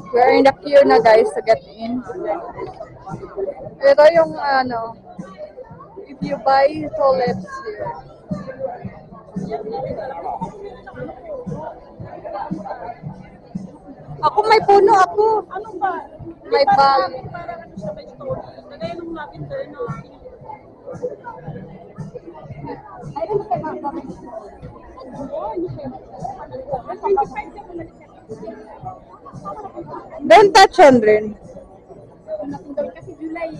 We're in the queue na guys to get in. Ito yung if you buy tulips here. Ako may puno ako. Ano ba? May bag. Parang ano siya, may story. Nagaya nung lavender na ayun ka ba? Don't touch on rin. Kasi July.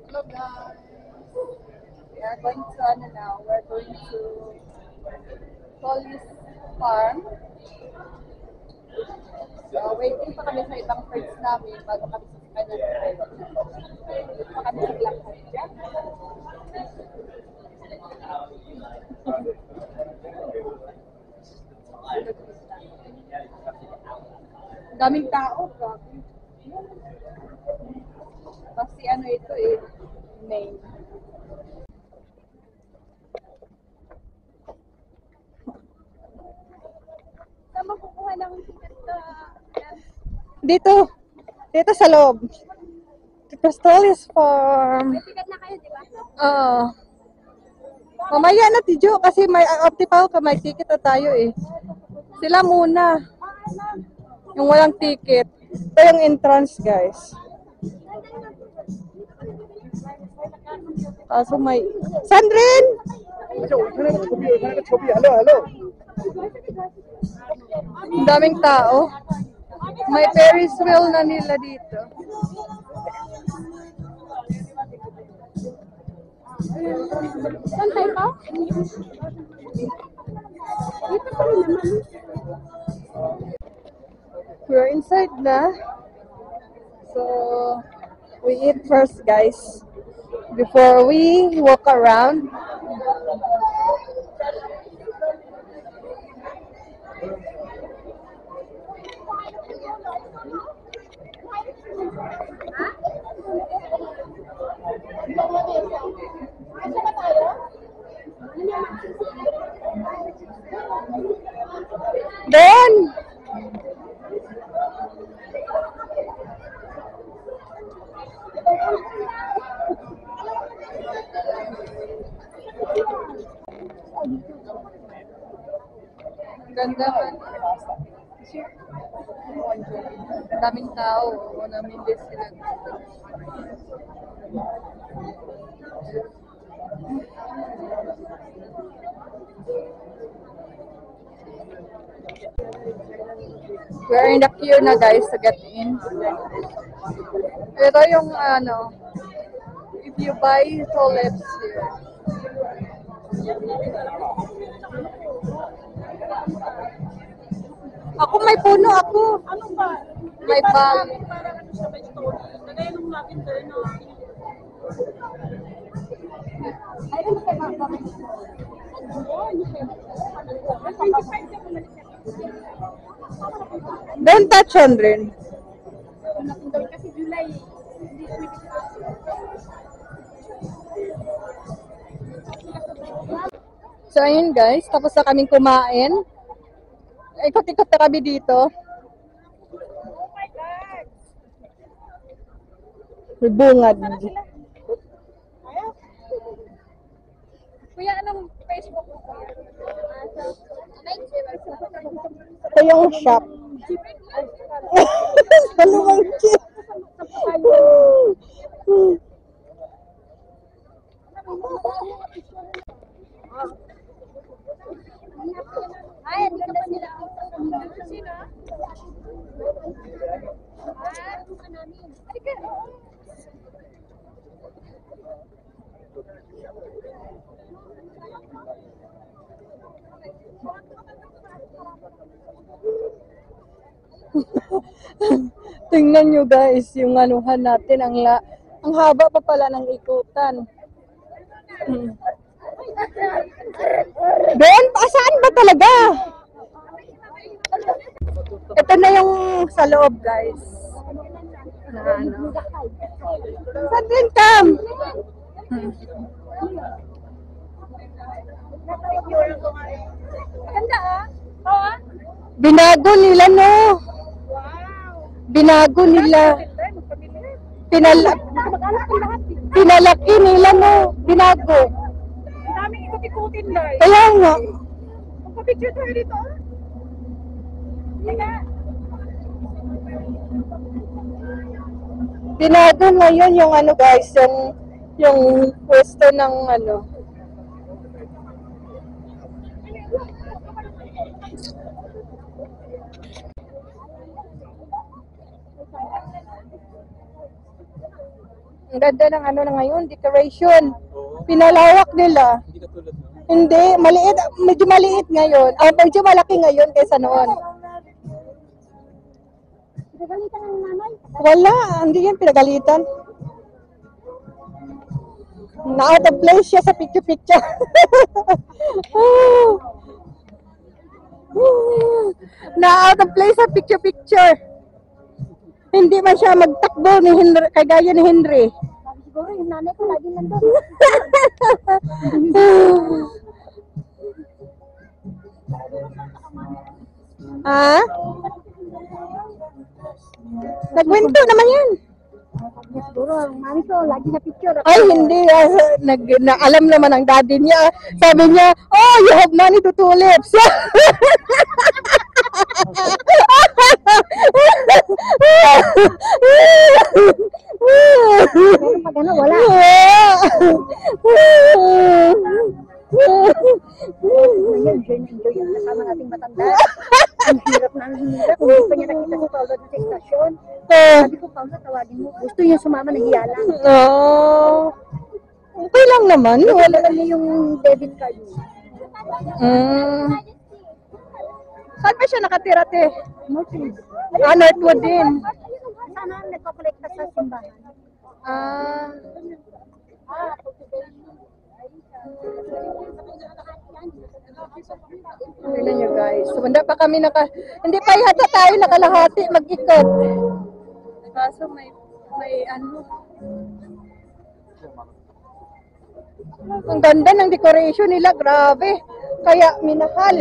Hello guys. We are going to now. We're going to Solis Farm. So, waiting pa kami sa ibang friends namin bago kami sasakay na train. Wait pa kami sa lakad dyan. Daming tao, grabe. Kasi ano ito main. Saan makukuha ng ticket ka? Dito sa loob. Dito Solis Farm. May ticket na kayo, di ba? Oo. Mamaya na, Tijo, kasi may optical ka, may ticket na tayo eh. Sila muna. Yung walang ticket. Ito yung entrance, guys. Kaso may... Sandrin! Ang daming tao. May Ferris wheel na nila dito. Saan tayo pa? Dito pa rin naman. We're inside na. So, we eat first, guys. Before we walk around. Then, ganda man. Daming tao. Namili sila. We're in the queue na guys to get in. Ito yung if you buy tulips here. Ako may puno ako. Ano ba? May bag. Parang ano siya, may story. Nagaya nung lavender na ayun ka ba? Don't touch on rin. Kasi July. So ayun guys, tapos na kaming kumain. Ikot-ikot na kami dito. Oh my God! May bungad. Kuya, anong Facebook mo? Ito yung shop. Dalawang chip. Ay, ang ganda sila. Sino? Tingnan nyo guys, yung anuhan natin, ang haba pa pala ng ikutan. Ben, saan ba talaga? Ito na yung sa loob guys. Na ano. Saan din, Cam? Ganda ah. Oo ah. Binago nila, no? Wow. Binago nila. Magpamilya. Mag-anak ang lahat. Pinalaki nila, no? Binago. Ang daming ikot-ikutin guys. Kaya nga. Magpa-picture tayo dito ah. Teka. Binago ngayon yung ano guys, yung pwesto ng ano. Ang ganda ng ano na ngayon, decoration. Pinalawak nila. Hindi, maliit, medyo maliit ngayon. Medyo malaki ngayon kaysa noon. Pinagalitan ng nanay. Wala, hindi yan pinagalitan. Na out of place siya sa picture-picture. Na out of place sa picture-picture. Hindi man siya magtakbo ni Henry, kagaya ni Henry. Siguro yung nanay ko lagi nandun. Ha? Nagwento naman yan. Siguro ang nanay ko lagi na picture. Ay, hindi. Alam naman ang daddy niya. Sabi niya, oh, you have money to tulips. Pero pag ano, wala. Enjoy na enjoy yung kasama nating matanda. Ang hirap na ang hirap. Hindi pa niya nakita si Paula sa estasyon. Sabi ko, Paula, tawagin mo. Gusto niya sumama, nahiya lang. Oh. Okay lang naman. Wala lang niya yung debit card niya. Saan ba siya nakatira, te? Northwood. Northwood din. Sana nagpakolekta sa simbahan. Ah. Tignan nyo guys. Hindi pa kami hindi pa yata tayo nakalahati mag-ikot. Kaso may ano. Ang ganda ng decoration nila, grabe. Kaya minahal.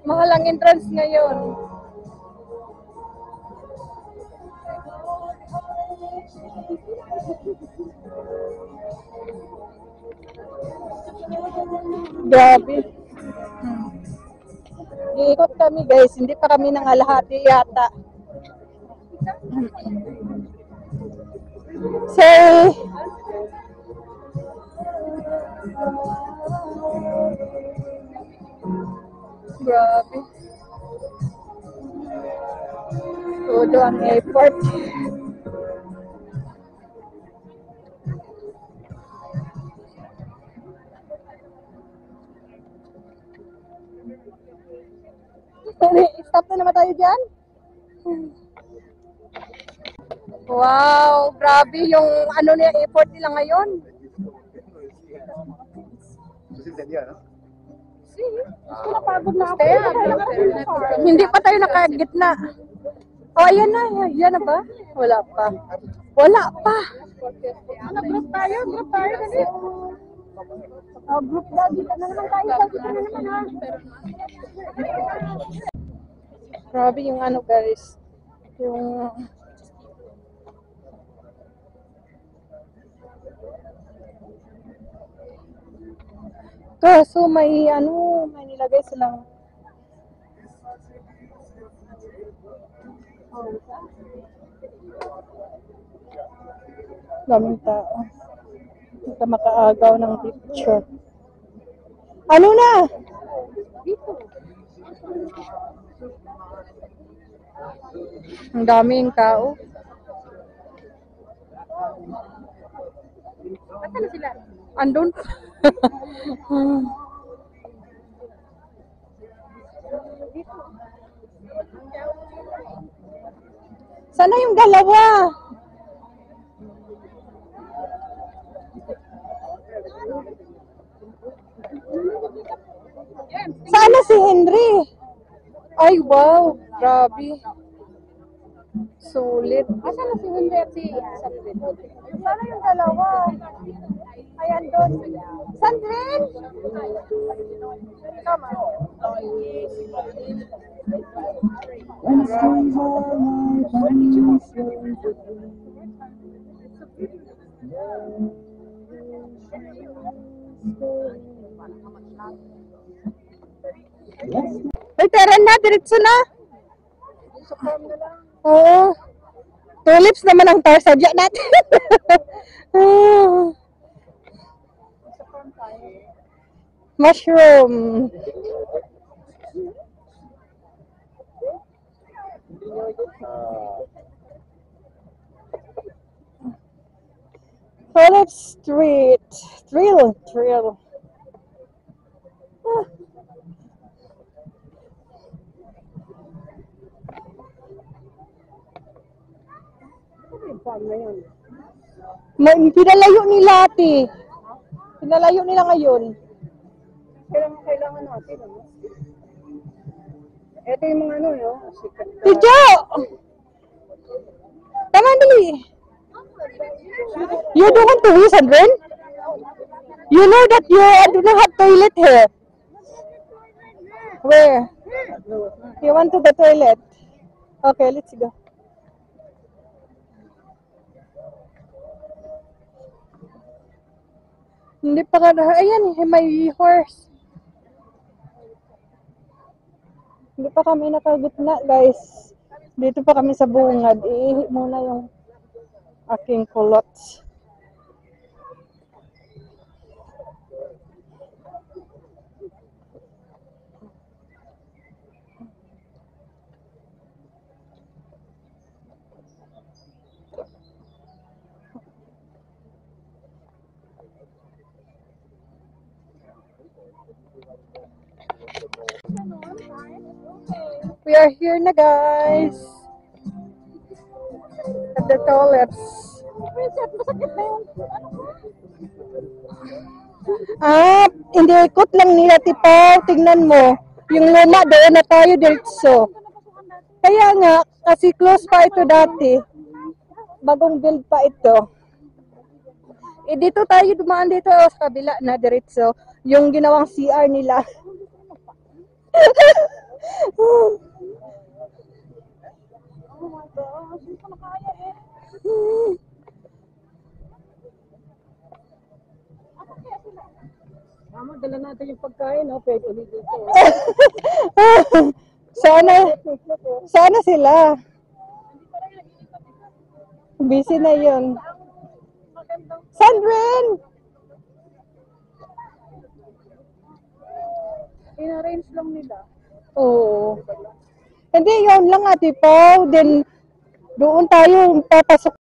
Mahal ang entrance ngayon. Grabe. Iikot kami guys, hindi pa kami nangalahati yata. Say, grabe. Todo ang airport. Stop na naman tayo dyan. Wow, grabe yung ano niya, airport nila ngayon. Napagod na ako. Hindi pa tayo nakagitna. Oh, ayan na. Yan na ba? Wala pa. Wala pa. Ano, group tayo? Group tayo. Dali. Group daw. Dito na naman tayo. Dito na naman ha. Grabe yung ano guys. Yung... Kaso may ano, may nilagay silang daming tao. Hindi ka makaagaw ng picture. Ano na? Ang daming tao. Asan na sila? Andun. Sana yung dalawa? Sana si Henry? Ay, wow. Grabe. Sulit. Asa na si Hyundai at si Sandrin? Sana yung dalawa. Ayan doon. Sandrin! Tama. Ay, tara na. Diretso na. Oo. Tulips naman ang tarsadya natin. Mushroom. Phillip Street. Thrill. Pinalayo nila ate. Pinalayo nila ngayon. Kailangan natin, ano? Ito yung mga ano, no? Sikat na. Tijo! Tama dali. You don't want to use Sandrin? You know that you do not have toilet here. Where? You want to the toilet? Okay, let's go. Hindi pa ka ayan, may horse. Hindi pa kami nakagitna, guys. Dito pa kami sa bungad. Iihi muna yung aking kulot. We are here na, guys. At the tulips. Hindi ikot lang nila, Tipaw. Tingnan mo. Yung luma doon na tayo diretso. Kaya nga, kasi close pa ito dati. Bagong build pa ito. Dito tayo dumaan dito sa kabila na diretso. Yung ginawang CR nila. Oh my gosh, hindi ko na kaya eh. Ano kaya sila? Mama, dala natin yung pagkain, no? Pwede ulit dito. Sana sila. Busy na yun. Sandrin! In-arrange lang nila. Oo. Hindi, yun lang ate Pao. Then, doon tayo papasok